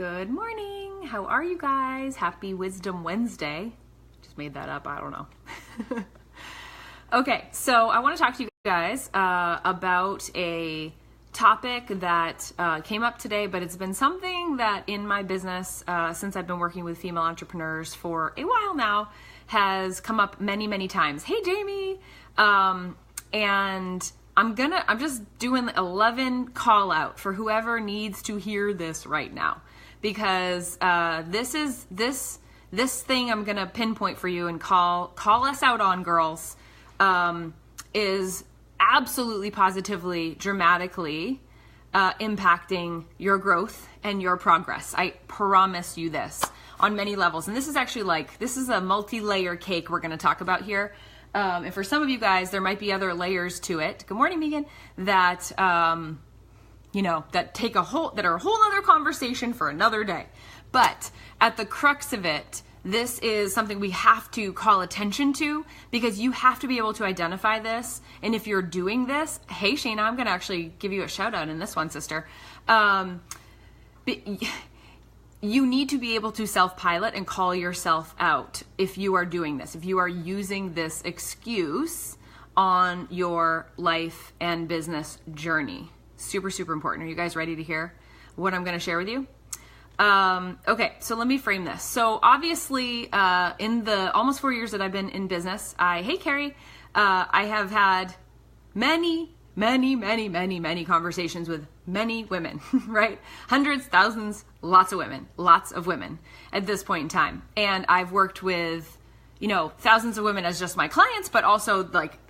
Good morning. How are you guys? Happy Wisdom Wednesday. Just made that up. I don't know. Okay, so I want to talk to you guys about a topic that came up today, but it's been something that in my business, since I've been working with female entrepreneurs for a while now, has come up many, many times. Hey, Jamie. And I'm just doing 11 call out for whoever needs to hear this right now, because this thing I'm gonna pinpoint for you and call us out on, girls, is absolutely, positively, dramatically impacting your growth and your progress. I promise you this on many levels. And this is actually this is a multi-layer cake we're gonna talk about here. And for some of you guys, there might be other layers to it. Good morning, Megan. That, that are a whole other conversation for another day. But at the crux of it, this is something we have to call attention to, because you have to be able to identify this. And if you're doing this, hey, Shayna, I'm going to actually give you a shout out in this one, sister. You need to be able to self-pilot and call yourself out if you are doing this, if you are using this excuse on your life and business journey. Super, super important. Are you guys ready to hear what I'm going to share with you? Okay, so let me frame this. So obviously, in the almost 4 years that I've been in business, hey, Carrie, I have had many conversations with many women, right? Hundreds, thousands, lots of women at this point in time. And I've worked with, thousands of women as just my clients, but also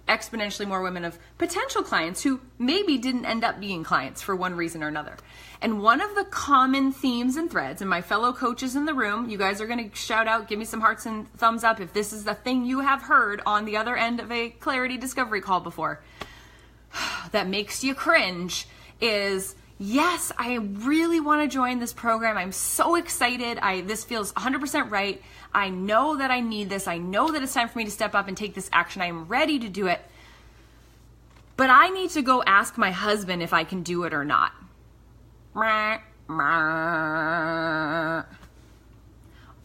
exponentially more women of potential clients who maybe didn't end up being clients for one reason or another. And one of the common themes and threads, and my fellow coaches in the room, you guys are going to shout out, give me some hearts and thumbs up if this is the thing you have heard on the other end of a clarity discovery call before, that makes you cringe, is, yes, I really want to join this program. I'm so excited. This feels 100% right. I know that I need this. I know that it's time for me to step up and take this action. I am ready to do it. But I need to go ask my husband if I can do it or not. I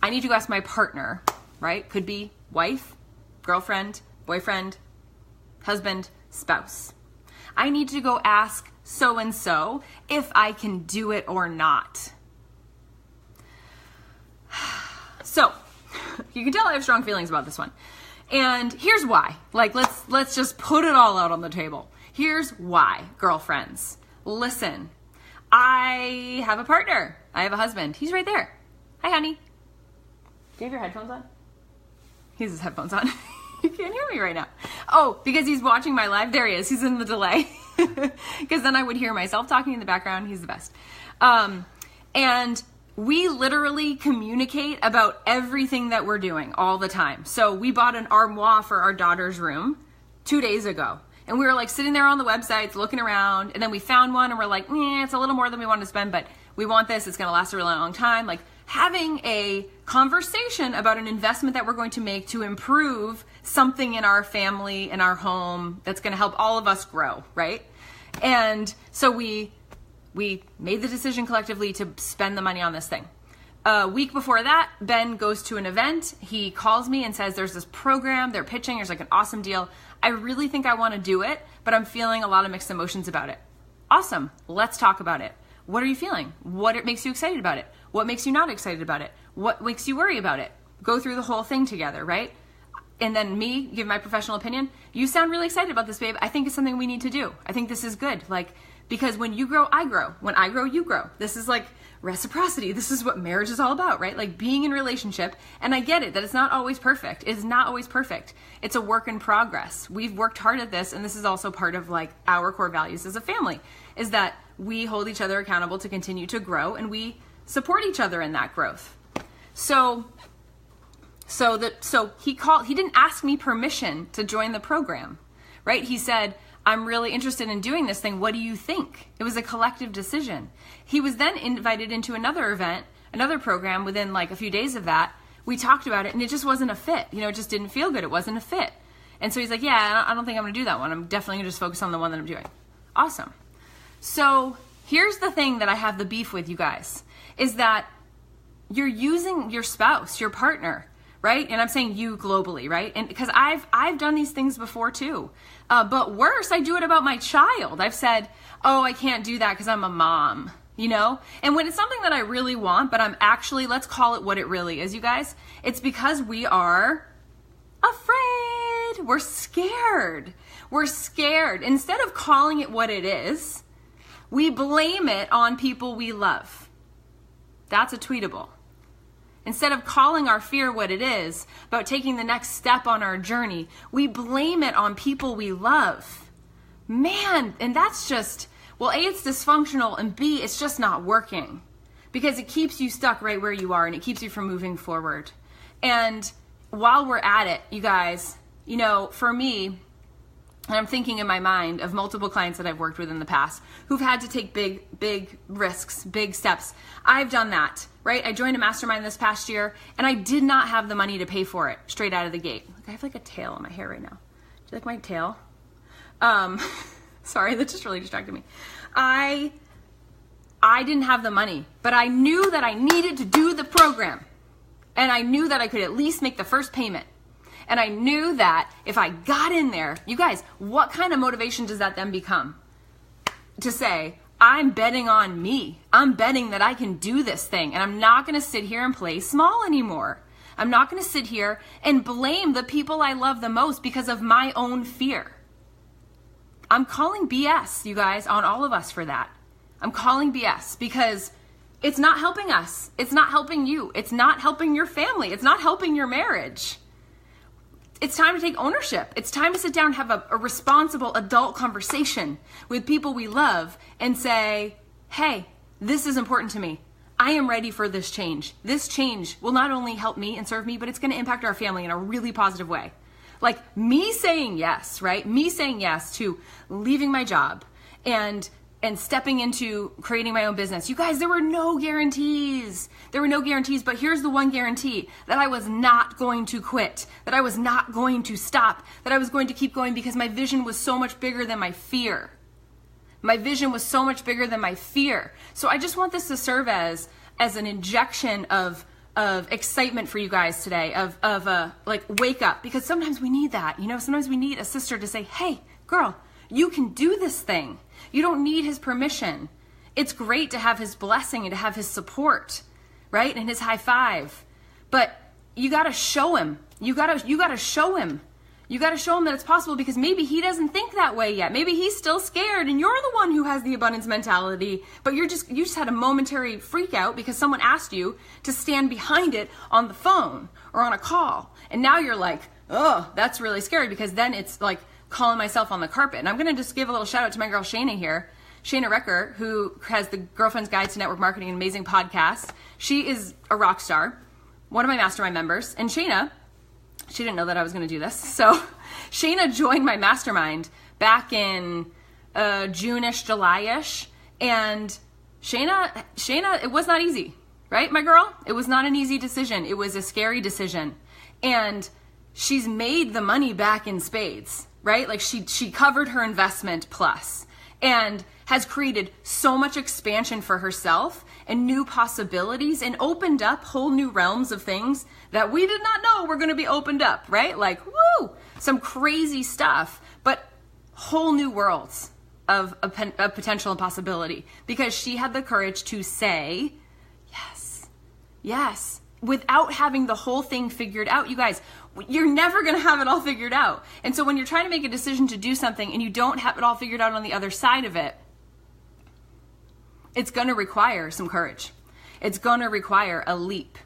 need to go ask my partner, right? Could be wife, girlfriend, boyfriend, husband, spouse. I need to go ask so-and-so if I can do it or not. So, you can tell I have strong feelings about this one. And here's why. Let's just put it all out on the table. Here's why, girlfriends. Listen, I have a partner. I have a husband. He's right there. Hi, honey. Do you have your headphones on? He has his headphones on. You can't hear me right now. Oh, because he's watching my live. There he is. He's in the delay. Because then I would hear myself talking in the background. He's the best. And we literally communicate about everything that we're doing all the time. So we bought an armoire for our daughter's room 2 days ago. And we were sitting there on the websites looking around. And then we found one and we're like, it's a little more than we wanted to spend, but we want this. It's going to last a really long time. Having a conversation about an investment that we're going to make to improve something in our family, in our home, that's going to help all of us grow, right? And so we made the decision collectively to spend the money on this thing. A week before that, Ben goes to an event. He calls me and says, there's this program they're pitching. There's an awesome deal. I really think I want to do it, but I'm feeling a lot of mixed emotions about it. Awesome. Let's talk about it. What are you feeling? What makes you excited about it? What makes you not excited about it? What makes you worry about it? Go through the whole thing together, right? And then me, give my professional opinion. You sound really excited about this, babe. I think it's something we need to do. I think this is good. Because when you grow, I grow. When I grow, you grow. This is reciprocity. This is what marriage is all about, right? Being in relationship. And I get it that it's not always perfect. It's not always perfect. It's a work in progress. We've worked hard at this. And this is also part of our core values as a family, is that we hold each other accountable to continue to grow, and we support each other in that growth. So he called. He didn't ask me permission to join the program, right? He said, I'm really interested in doing this thing. What do you think? It was a collective decision. He was then invited into another event, another program within a few days of that. We talked about it and it just wasn't a fit. It just didn't feel good. It wasn't a fit. And so he's like, yeah, I don't think I'm going to do that one. I'm definitely going to just focus on the one that I'm doing. Awesome. So here's the thing that I have the beef with, you guys, is that you're using your spouse, your partner, right? And I'm saying you globally, right? And because I've done these things before too. But worse, I do it about my child. I've said, oh, I can't do that because I'm a mom, you know? And when it's something that I really want, but I'm actually, let's call it what it really is, you guys. It's because we are afraid. We're scared. We're scared. Instead of calling it what it is, we blame it on people we love. That's a tweetable. Instead of calling our fear what it is, about taking the next step on our journey, we blame it on people we love. Man, and that's just, well, A, it's dysfunctional, and B, it's just not working. Because it keeps you stuck right where you are, and it keeps you from moving forward. And while we're at it, you guys, you know, for me, and I'm thinking in my mind of multiple clients that I've worked with in the past who've had to take big risks, big steps. I've done that, right? I joined a mastermind this past year and I did not have the money to pay for it straight out of the gate. Like I have like a tail in my hair right now. Do you like my tail? Sorry, that just really distracted me. I didn't have the money, but I knew that I needed to do the program. And I knew that I could at least make the first payment. And I knew that if I got in there, you guys, what kind of motivation does that then become? To say, I'm betting on me. I'm betting that I can do this thing. And I'm not going to sit here and play small anymore. I'm not going to sit here and blame the people I love the most because of my own fear. I'm calling BS, you guys, on all of us for that. I'm calling BS because it's not helping us. It's not helping you. It's not helping your family. It's not helping your marriage. It's time to take ownership. It's time to sit down and have a responsible adult conversation with people we love and say, hey, this is important to me. I am ready for this change. This change will not only help me and serve me, but it's going to impact our family in a really positive way. Like me saying yes, right? Me saying yes to leaving my job and stepping into creating my own business. You guys, there were no guarantees. There were no guarantees, but here's the one guarantee, that I was not going to quit, that I was not going to stop, that I was going to keep going because my vision was so much bigger than my fear. My vision was so much bigger than my fear. So I just want this to serve as an injection of excitement for you guys today, of like wake up, because sometimes we need that, you know, sometimes we need a sister to say, hey, girl, you can do this thing. You don't need his permission. It's great to have his blessing and to have his support, right? And his high five. But you got to show him. You got to show him. You got to show him that it's possible because maybe he doesn't think that way yet. Maybe he's still scared and you're the one who has the abundance mentality, but you just had a momentary freak out because someone asked you to stand behind it on the phone or on a call. And now you're like, oh, that's really scary because then it's like calling myself on the carpet. And I'm going to just give a little shout out to my girl Shayna here. Shayna Recker, who has the Girlfriend's Guide to Network Marketing, an amazing podcast. She is a rock star, one of my mastermind members. And Shayna, she didn't know that I was going to do this. So Shayna joined my mastermind back in June-ish, July-ish. And Shayna, it was not easy, right, my girl? It was not an easy decision. It was a scary decision. And she's made the money back in spades, right? Like she covered her investment plus and has created so much expansion for herself and new possibilities and opened up whole new realms of things that we did not know were going to be opened up, right? Like, woo, some crazy stuff, but whole new worlds of potential and possibility because she had the courage to say, yes, without having the whole thing figured out. You guys, you're never going to have it all figured out. And so when you're trying to make a decision to do something and you don't have it all figured out on the other side of it, it's going to require some courage. It's going to require a leap.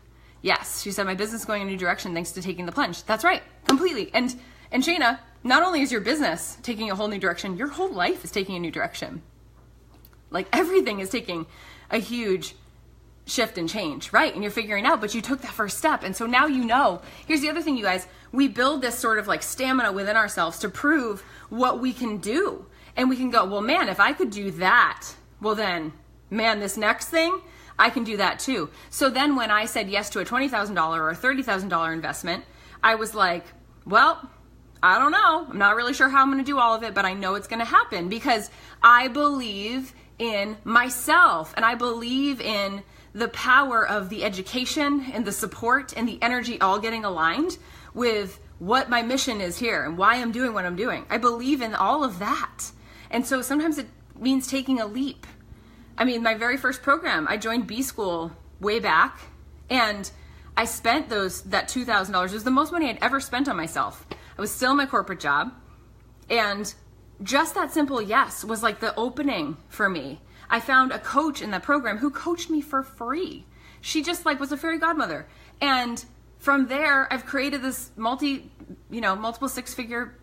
Yes, she said, my business is going in a new direction thanks to taking the plunge. That's right, completely. And Shayna, not only is your business taking a whole new direction, your whole life is taking a new direction. Like everything is taking a huge shift and change, right? And you're figuring out, but you took that first step. And so now you know. Here's the other thing, you guys. We build this sort of like stamina within ourselves to prove what we can do. And we can go, well, man, if I could do that, well then, man, this next thing, I can do that too. So then when I said yes to a $20,000 or a $30,000 investment, I was like, well, I don't know. I'm not really sure how I'm going to do all of it, but I know it's going to happen because I believe in myself and I believe in the power of the education and the support and the energy all getting aligned with what my mission is here and why I'm doing what I'm doing. I believe in all of that. And so sometimes it means taking a leap. I mean, my very first program, I joined B School way back, and I spent that $2,000. It was the most money I'd ever spent on myself. I was still in my corporate job, and just that simple yes was like the opening for me. I found a coach in that program who coached me for free. She just like was a fairy godmother. And from there, I've created this multiple six-figure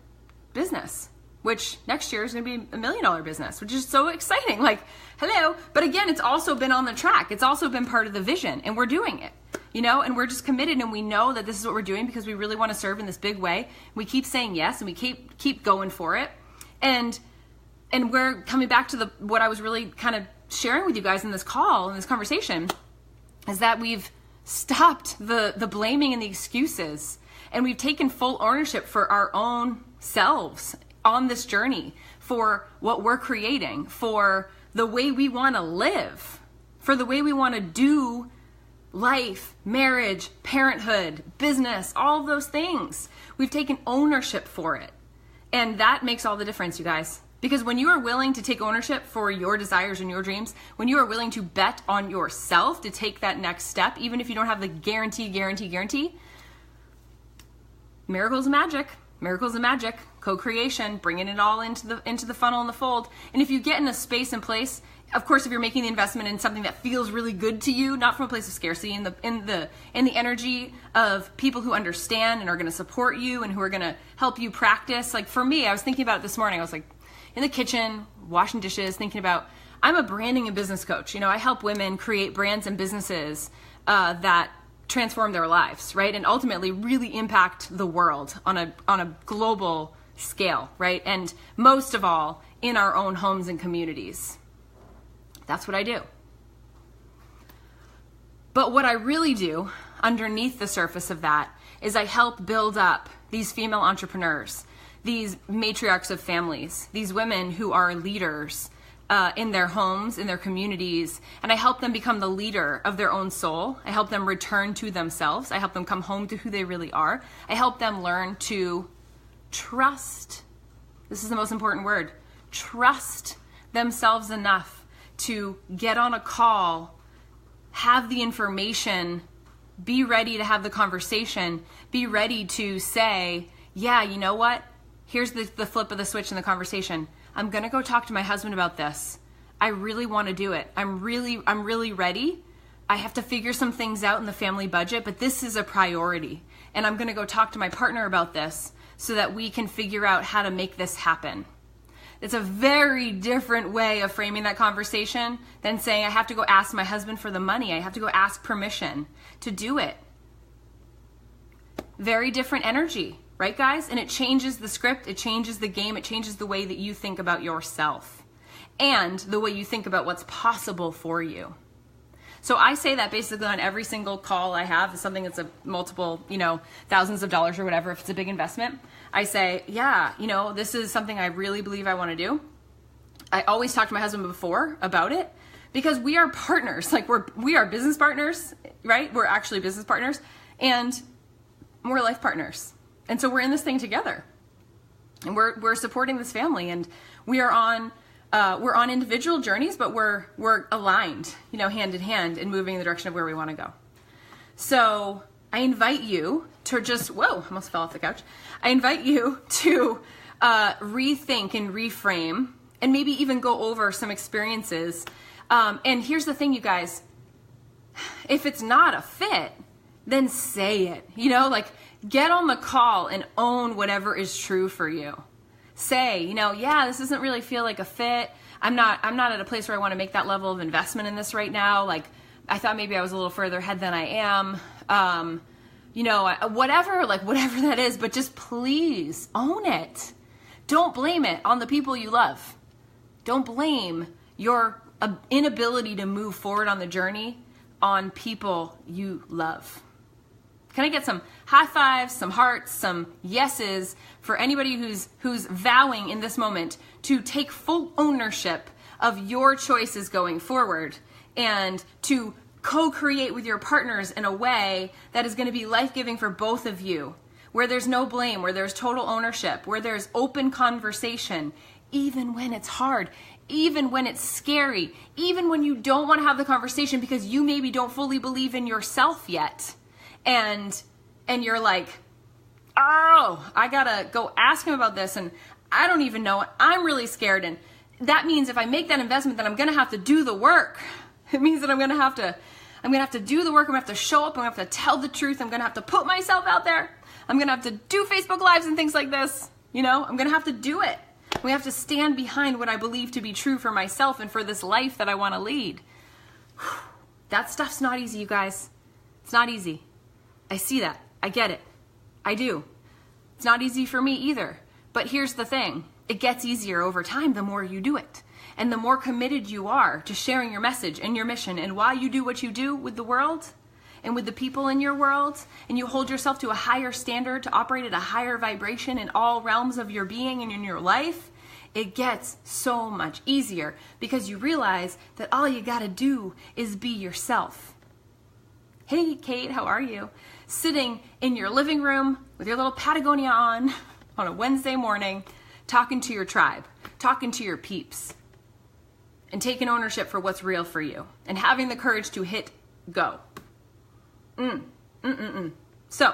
business, which next year is going to be $1 million business, which is so exciting. Like, hello. But again, it's also been on the track. It's also been part of the vision, and we're doing it, and we're just committed, and we know that this is what we're doing because we really want to serve in this big way. We keep saying yes, and we keep going for it. And we're coming back to what I was really kind of sharing with you guys in this call, in this conversation, is that we've stopped the blaming and the excuses, and we've taken full ownership for our own selves on this journey, for what we're creating, for the way we want to live, for the way we want to do life, marriage, parenthood, business, all those things. We've taken ownership for it. And that makes all the difference, you guys. Because when you are willing to take ownership for your desires and your dreams, when you are willing to bet on yourself to take that next step, even if you don't have the guarantee, miracles and magic, co-creation, bringing it all into the funnel and the fold. And if you get in a space and place, of course, if you're making the investment in something that feels really good to you, not from a place of scarcity, in the energy of people who understand and are going to support you and who are going to help you practice. Like for me, I was thinking about it this morning. I was like in the kitchen, washing dishes, thinking about, I'm a branding and business coach. I help women create brands and businesses that transform their lives, right? And ultimately really impact the world on a global scale, right? And most of all, in our own homes and communities. That's what I do. But what I really do underneath the surface of that is I help build up these female entrepreneurs, these matriarchs of families, these women who are leaders in their homes, in their communities, and I help them become the leader of their own soul. I help them return to themselves. I help them come home to who they really are. I help them learn to trust. This is the most important word. Trust themselves enough to get on a call, have the information, be ready to have the conversation, be ready to say, yeah, you know what? Here's the flip of the switch in the conversation. I'm going to go talk to my husband about this. I really want to do it. I'm really ready. I have to figure some things out in the family budget, but this is a priority. And I'm going to go talk to my partner about this so that we can figure out how to make this happen. It's a very different way of framing that conversation than saying, I have to go ask my husband for the money. I have to go ask permission to do it. Very different energy, right, guys? And it changes the script, it changes the game, it changes the way that you think about yourself and the way you think about what's possible for you. So I say that basically on every single call I have, is something that's a multiple, thousands of dollars or whatever, if it's a big investment. I say, yeah, this is something I really believe I want to do. I always talk to my husband before about it because we are partners. Like we are business partners, right? We're actually business partners and we're life partners. And so we're in this thing together and we're supporting this family, and we're on individual journeys, but we're aligned, hand in hand and moving in the direction of where we want to go. So I invite you to just, whoa, almost fell off the couch. I invite you to rethink and reframe and maybe even go over some experiences. And here's the thing, you guys, if it's not a fit, then say it, get on the call and own whatever is true for you. Say, yeah, this doesn't really feel like a fit. I'm not at a place where I want to make that level of investment in this right now. Like I thought maybe I was a little further ahead than I am. Whatever that is, but just please own it. Don't blame it on the people you love. Don't blame your inability to move forward on the journey on people you love. Can I get some high fives, some hearts, some yeses for anybody who's vowing in this moment to take full ownership of your choices going forward and to co-create with your partners in a way that is going to be life-giving for both of you, where there's no blame, where there's total ownership, where there's open conversation, even when it's hard, even when it's scary, even when you don't want to have the conversation because you maybe don't fully believe in yourself yet. And you're like, oh, I gotta go ask him about this, and I don't even know. I'm really scared, and that means if I make that investment, then I'm gonna have to do the work. It means that I'm gonna have to do the work. I'm gonna have to show up. I'm gonna have to tell the truth. I'm gonna have to put myself out there. I'm gonna have to do Facebook Lives and things like this. You know, I'm gonna have to do it. We have to stand behind what I believe to be true for myself and for this life that I want to lead. That stuff's not easy, you guys. It's not easy. I see that. I get it. I do. It's not easy for me either. But here's the thing. It gets easier over time the more you do it. And the more committed you are to sharing your message and your mission and why you do what you do with the world and with the people in your world, and you hold yourself to a higher standard to operate at a higher vibration in all realms of your being and in your life, it gets so much easier because you realize that all you gotta do is be yourself. Hey, Kate, how are you? Sitting in your living room with your little Patagonia on a Wednesday morning, talking to your tribe, talking to your peeps, and taking ownership for what's real for you, and having the courage to hit go. So,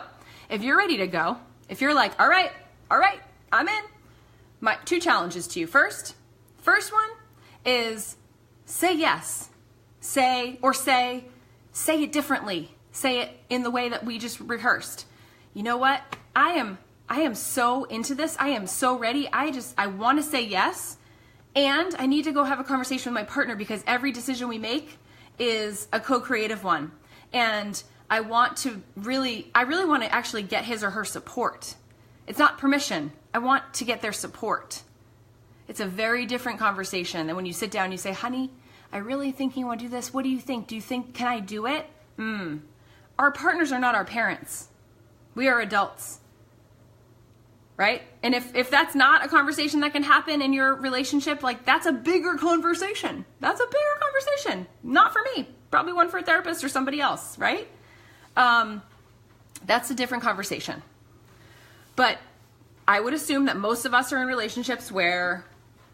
if you're ready to go, if you're like, all right, I'm in, my 2 challenges to you. First one is say yes. Say it differently. Say it in the way that we just rehearsed. You know what? I am so into this. I am so ready. I want to say yes. And I need to go have a conversation with my partner because every decision we make is a co-creative one. And I really want to actually get his or her support. It's not permission. I want to get their support. It's a very different conversation than when you sit down and you say, honey, I really think you want to do this. What do you think? Can I do it? Our partners are not our parents. We are adults. Right? And if that's not a conversation that can happen in your relationship, like that's a bigger conversation. That's a bigger conversation. Not for me. Probably one for a therapist or somebody else, right? That's a different conversation. But I would assume that most of us are in relationships where,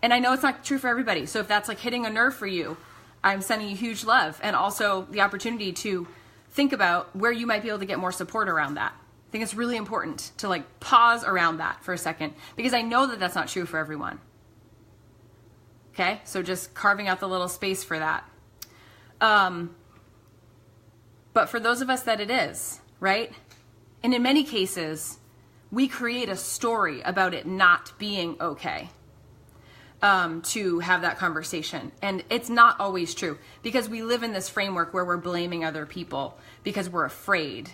and I know it's not true for everybody, so if that's like hitting a nerve for you, I'm sending you huge love and also the opportunity to think about where you might be able to get more support around that. I think it's really important to like pause around that for a second because I know that that's not true for everyone. Okay, so just carving out the little space for that. But for those of us that it is, right? And in many cases, we create a story about it not being okay to have that conversation. And it's not always true because we live in this framework where we're blaming other people because we're afraid.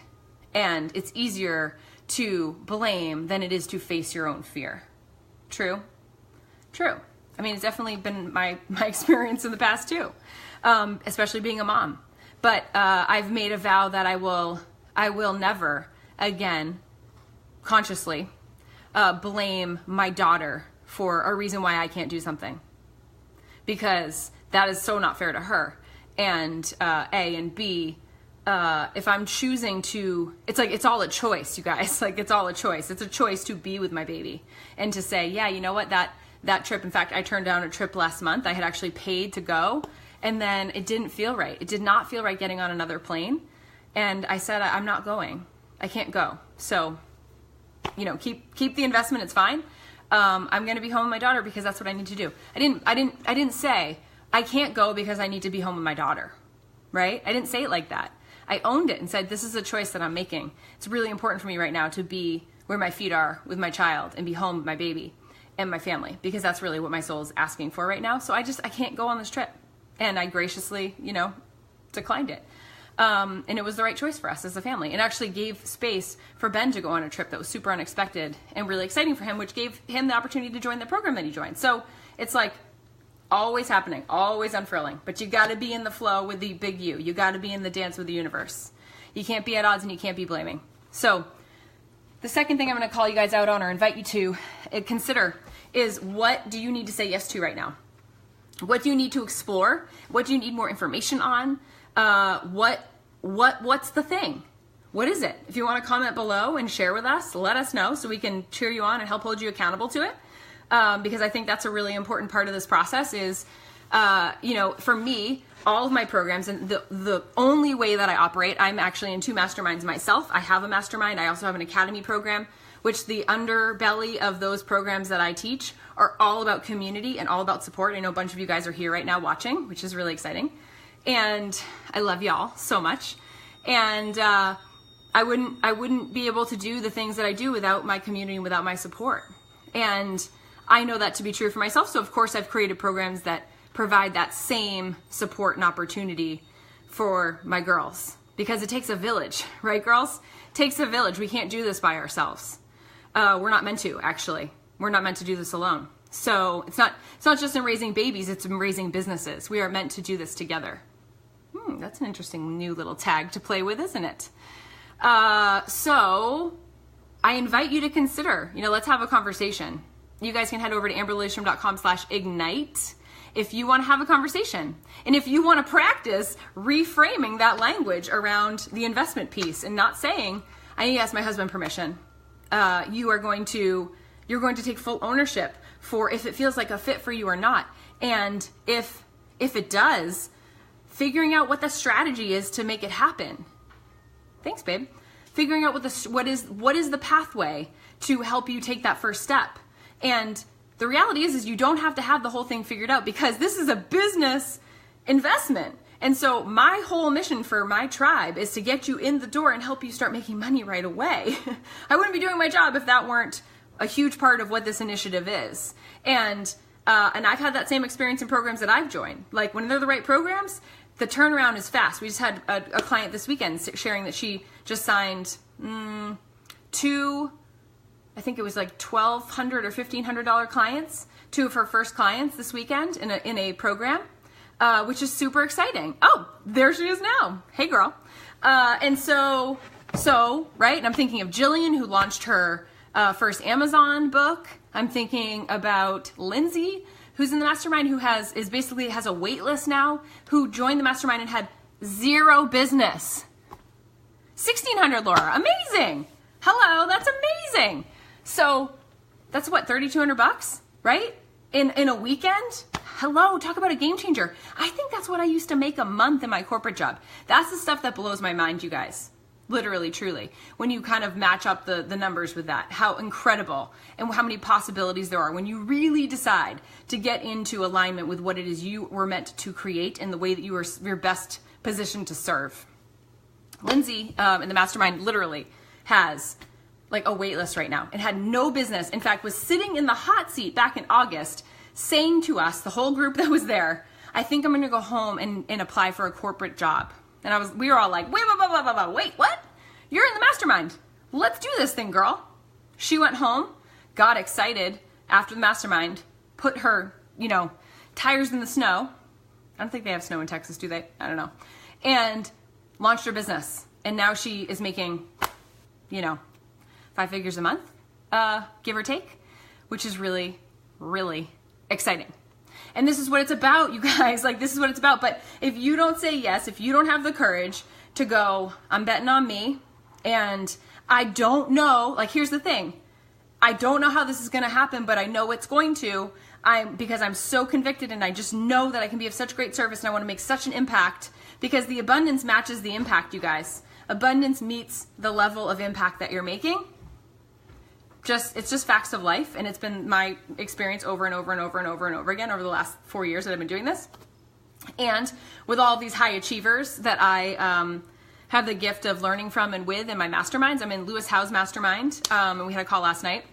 And it's easier to blame than it is to face your own fear. True? True. I mean, it's definitely been my experience in the past too, especially being a mom. But I've made a vow that I will never again consciously blame my daughter for a reason why I can't do something, because that is so not fair to her. And A, and B, if I'm choosing to, it's like, it's all a choice, you guys. Like, it's all a choice. It's a choice to be with my baby and to say, yeah, you know what, that trip, in fact, I turned down a trip last month. I had actually paid to go, and then it didn't feel right. It did not feel right getting on another plane. And I said, I'm not going. I can't go. So, you know, keep the investment. It's fine. I'm going to be home with my daughter because that's what I need to do. I didn't say I can't go because I need to be home with my daughter, right? I didn't say it like that. I owned it and said, this is a choice that I'm making. It's really important for me right now to be where my feet are with my child and be home with my baby and my family, because that's really what my soul is asking for right now. So I can't go on this trip. And I graciously, declined it. And it was the right choice for us as a family. It actually gave space for Ben to go on a trip that was super unexpected and really exciting for him, which gave him the opportunity to join the program that he joined. So it's like always happening, always unfurling. But you got to be in the flow with the big you. You got to be in the dance with the universe. You can't be at odds and you can't be blaming. So the second thing I'm going to call you guys out on or invite you to consider is, what do you need to say yes to right now? What do you need to explore? What do you need more information on? what's the thing? What is it? If you want to comment below and share with us, let us know so we can cheer you on and help hold you accountable to it. Because I think that's a really important part of this process is, for me, all of my programs, and the only way that I operate, I'm actually in 2 masterminds myself. I have a mastermind. I also have an academy program, which the underbelly of those programs that I teach are all about community and all about support. I know a bunch of you guys are here right now watching, which is really exciting. And I love y'all so much. And I wouldn't be able to do the things that I do without my community and without my support. And I know that to be true for myself. So of course I've created programs that provide that same support and opportunity for my girls, because it takes a village, right, girls? It takes a village. We can't do this by ourselves. We're not meant to, actually. We're not meant to do this alone. So it's not just in raising babies, it's in raising businesses. We are meant to do this together. That's an interesting new little tag to play with, isn't it? So I invite you to consider, let's have a conversation. You guys can head over to amberlilyestrom.com/ignite if you want to have a conversation. And if you want to practice reframing that language around the investment piece and not saying, I need to ask my husband permission. You're going to take full ownership for if it feels like a fit for you or not. And if it does, figuring out what the strategy is to make it happen. Thanks, babe. Figuring out what is the pathway to help you take that first step. And the reality is you don't have to have the whole thing figured out, because this is a business investment. And so my whole mission for my tribe is to get you in the door and help you start making money right away. I wouldn't be doing my job if that weren't a huge part of what this initiative is. And I've had that same experience in programs that I've joined. Like when they're the right programs, the turnaround is fast. We just had a client this weekend sharing that she just signed 2, I think it was like $1,200 or $1,500 clients, 2 of her first clients this weekend in a program, which is super exciting. Oh, there she is now. Hey, girl. And so, right? And I'm thinking of Jillian, who launched her first Amazon book. I'm thinking about Lindsay, who's in the mastermind, who has a wait list now, who joined the mastermind and had 0 business. 1,600, Laura. Amazing. Hello, that's amazing. So that's what, $3,200, right? In a weekend? Hello, talk about a game changer. I think that's what I used to make a month in my corporate job. That's the stuff that blows my mind, you guys. Literally, truly. When you kind of match up the numbers with that, how incredible and how many possibilities there are when you really decide to get into alignment with what it is you were meant to create and the way that you're best positioned to serve. Lindsay in the mastermind literally has like a wait list right now and had no business. In fact, was sitting in the hot seat back in August saying to us, the whole group that was there, I think I'm going to go home and apply for a corporate job. And we were all like, wait, what? You're in the mastermind. Let's do this thing, girl. She went home, got excited after the mastermind, put her, tires in the snow. I don't think they have snow in Texas, do they? I don't know. And launched her business. And now she is making, 5 figures a month, give or take, which is really, really exciting. And this is what it's about, you guys. Like, this is what it's about. But if you don't say yes, if you don't have the courage to go, I'm betting on me, and I don't know, like, here's the thing. I don't know how this is going to happen, but I know it's going to, because I'm so convicted, and I just know that I can be of such great service, and I want to make such an impact, because the abundance matches the impact, you guys. Abundance meets the level of impact that you're making. It's just facts of life, and it's been my experience over and over and over and over and over again over the last 4 years that I've been doing this. And with all these high achievers that I have the gift of learning from and with in my masterminds. I'm in Lewis Howe's mastermind, and we had a call last night.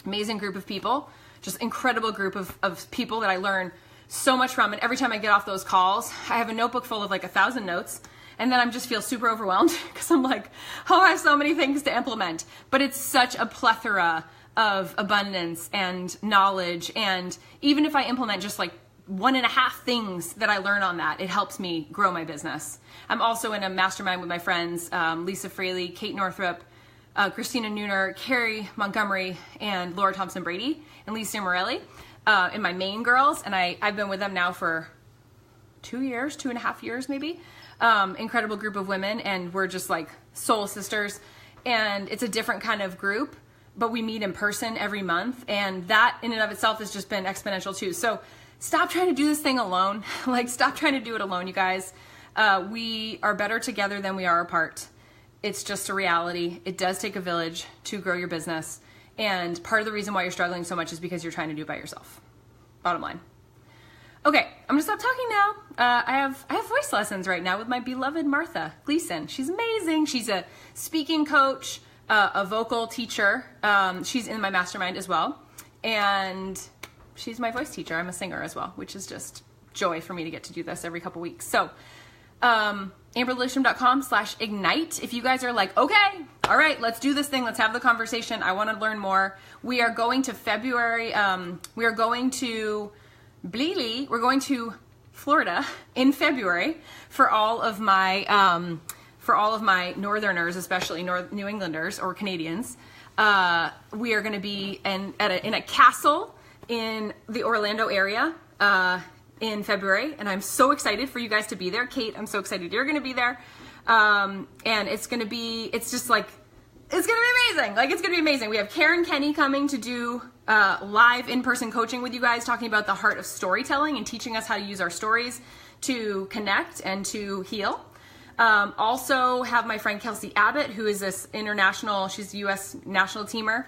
Amazing group of people, just incredible group of people that I learn so much from. And every time I get off those calls, I have a notebook full of like 1,000 notes. And then I just feel super overwhelmed because I'm like, oh, I have so many things to implement. But it's such a plethora of abundance and knowledge. And even if I implement just like 1.5 things that I learn on that, it helps me grow my business. I'm also in a mastermind with my friends, Lisa Fraley, Kate Northrup, Christina Nooner, Carrie Montgomery, and Laura Thompson Brady, and Lisa Morelli, and my main girls. And I've been with them now for 2 years, 2.5 years maybe. incredible group of women, and we're just like soul sisters. And it's a different kind of group, but we meet in person every month, and that in and of itself has just been exponential too. So stop trying to do this thing alone. Like, stop trying to do it alone, you guys. We are better together than we are apart. It's just a reality. It does take a village to grow your business. And part of the reason why you're struggling so much is because you're trying to do it by yourself. Bottom line. Okay, I'm gonna stop talking now. I have voice lessons right now with my beloved Martha Gleason. She's amazing. She's a speaking coach, a vocal teacher. She's in my mastermind as well. And she's my voice teacher. I'm a singer as well, which is just joy for me to get to do this every couple weeks. So, amberlilyestrom.com/ignite. If you guys are like, okay, all right, let's do this thing. Let's have the conversation. I want to learn more. We are going to February. We are going to we're going to Florida in February for all of my Northerners, especially New Englanders or Canadians. We are going to be in a castle in the Orlando area in February, and I'm so excited for you guys to be there. Kate, I'm so excited you're going to be there, and it's going to be amazing. Like, it's going to be amazing. We have Karen Kenny coming to do live in-person coaching with you guys, talking about the heart of storytelling and teaching us how to use our stories to connect and to heal. Also have my friend Kelsey Abbott, who is this she's a U.S. national teamer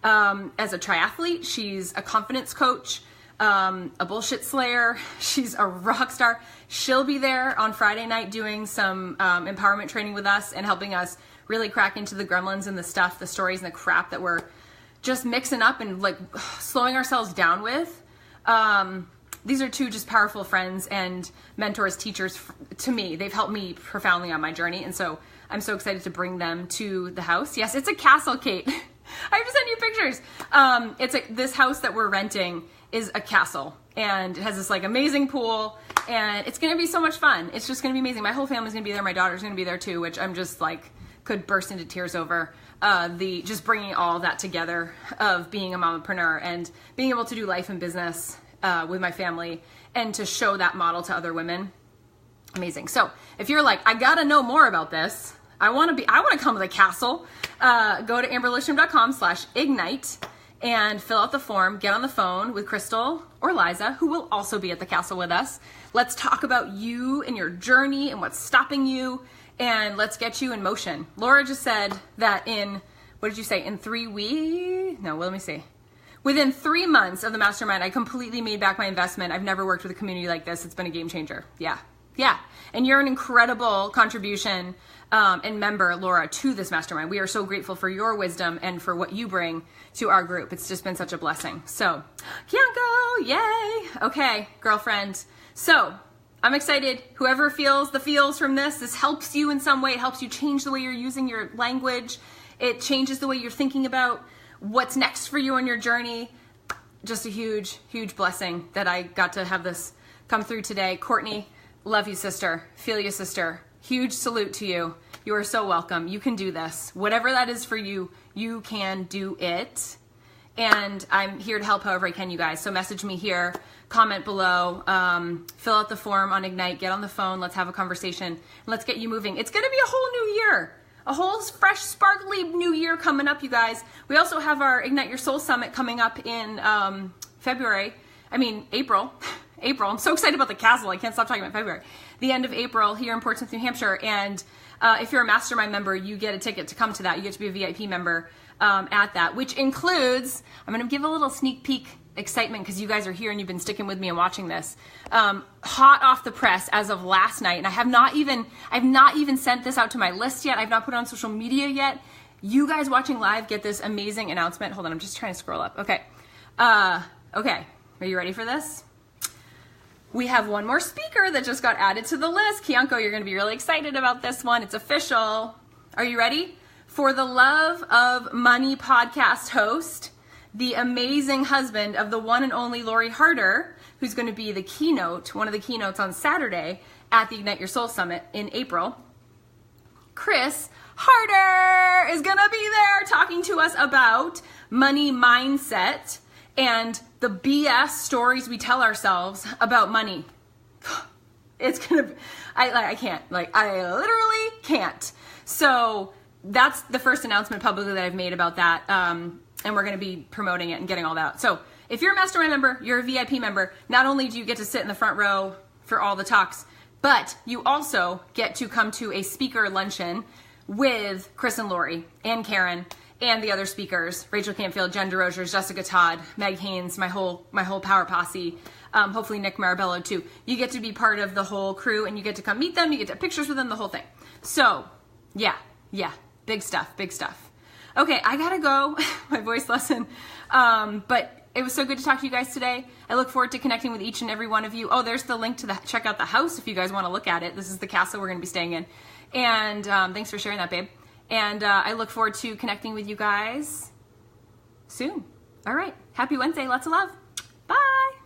as a triathlete. She's a confidence coach, a bullshit slayer. She's a rock star. She'll be there on Friday night doing some empowerment training with us and helping us really crack into the gremlins and the stuff, the stories and the crap that we're just mixing up and like slowing ourselves down with. These are two just powerful friends and mentors, teachers to me. They've helped me profoundly on my journey. And so I'm so excited to bring them to the house. Yes, it's a castle, Kate. I have to send you pictures. This house that we're renting is a castle, and it has this like amazing pool, and it's going to be so much fun. It's just going to be amazing. My whole family's going to be there. My daughter's going to be there too, which I'm just like, could burst into tears over. Just bringing all that together of being a mompreneur and being able to do life and business with my family and to show that model to other women. Amazing. So if you're like, I gotta know more about this, I want to come to the castle, go to amberlilyestrom.com/ignite and fill out the form, get on the phone with Crystal or Liza, who will also be at the castle with us. Let's talk about you and your journey and what's stopping you, and let's get you in motion. Laura just said that in 3 weeks? No, well, let me see. Within 3 months of the mastermind, I completely made back my investment. I've never worked with a community like this. It's been a game changer. Yeah. And you're an incredible contribution and member, Laura, to this mastermind. We are so grateful for your wisdom and for what you bring to our group. It's just been such a blessing. So, Kianko, yay. Okay, girlfriend. So, I'm excited. Whoever feels the feels from this helps you in some way. It helps you change the way you're using your language. It changes the way you're thinking about what's next for you on your journey. Just a huge, huge blessing that I got to have this come through today. Courtney, love you, sister. Feel you, sister. Huge salute to you. You are so welcome. You can do this. Whatever that is for you, you can do it. And I'm here to help however I can, you guys. So message me here, comment below, fill out the form on Ignite, get on the phone, let's have a conversation, and let's get you moving. It's going to be a whole new year. A whole fresh, sparkly new year coming up, you guys. We also have our Ignite Your Soul Summit coming up in April. April. I'm so excited about the castle. I can't stop talking about February. The end of April here in Portsmouth, New Hampshire. And if you're a mastermind member, you get a ticket to come to that. You get to be a VIP member at that, which includes, I'm going to give a little sneak peek excitement because you guys are here and you've been sticking with me and watching this. Hot off the press as of last night, and I've not even sent this out to my list yet. I've not put it on social media yet. You guys watching live get this amazing announcement. Hold on, I'm just trying to scroll up. Okay. Okay. Are you ready for this? We have one more speaker that just got added to the list. Kianko, you're going to be really excited about this one. It's official. Are you ready? For the Love of Money podcast host, the amazing husband of the one and only Lori Harder, who's going to be one of the keynotes on Saturday at the Ignite Your Soul Summit in April. Chris Harder is going to be there talking to us about money mindset and the BS stories we tell ourselves about money. It's gonna be, I can't, like, I literally can't. So that's the first announcement publicly that I've made about that. And we're gonna be promoting it and getting all that out. So if you're a Mastermind member, you're a VIP member, not only do you get to sit in the front row for all the talks, but you also get to come to a speaker luncheon with Chris and Lori and Karen and the other speakers, Rachel Campfield, Jen DeRogers, Jessica Todd, Meg Haynes, my whole power posse, hopefully Nick Marabello too. You get to be part of the whole crew and you get to come meet them, you get to have pictures with them, the whole thing. So yeah, big stuff. Okay, I gotta go, my voice lesson, but it was so good to talk to you guys today. I look forward to connecting with each and every one of you. Oh, there's the link to check out the house if you guys want to look at it. This is the castle we're going to be staying in. And thanks for sharing that, babe. And I look forward to connecting with you guys soon. All right. Happy Wednesday. Lots of love. Bye.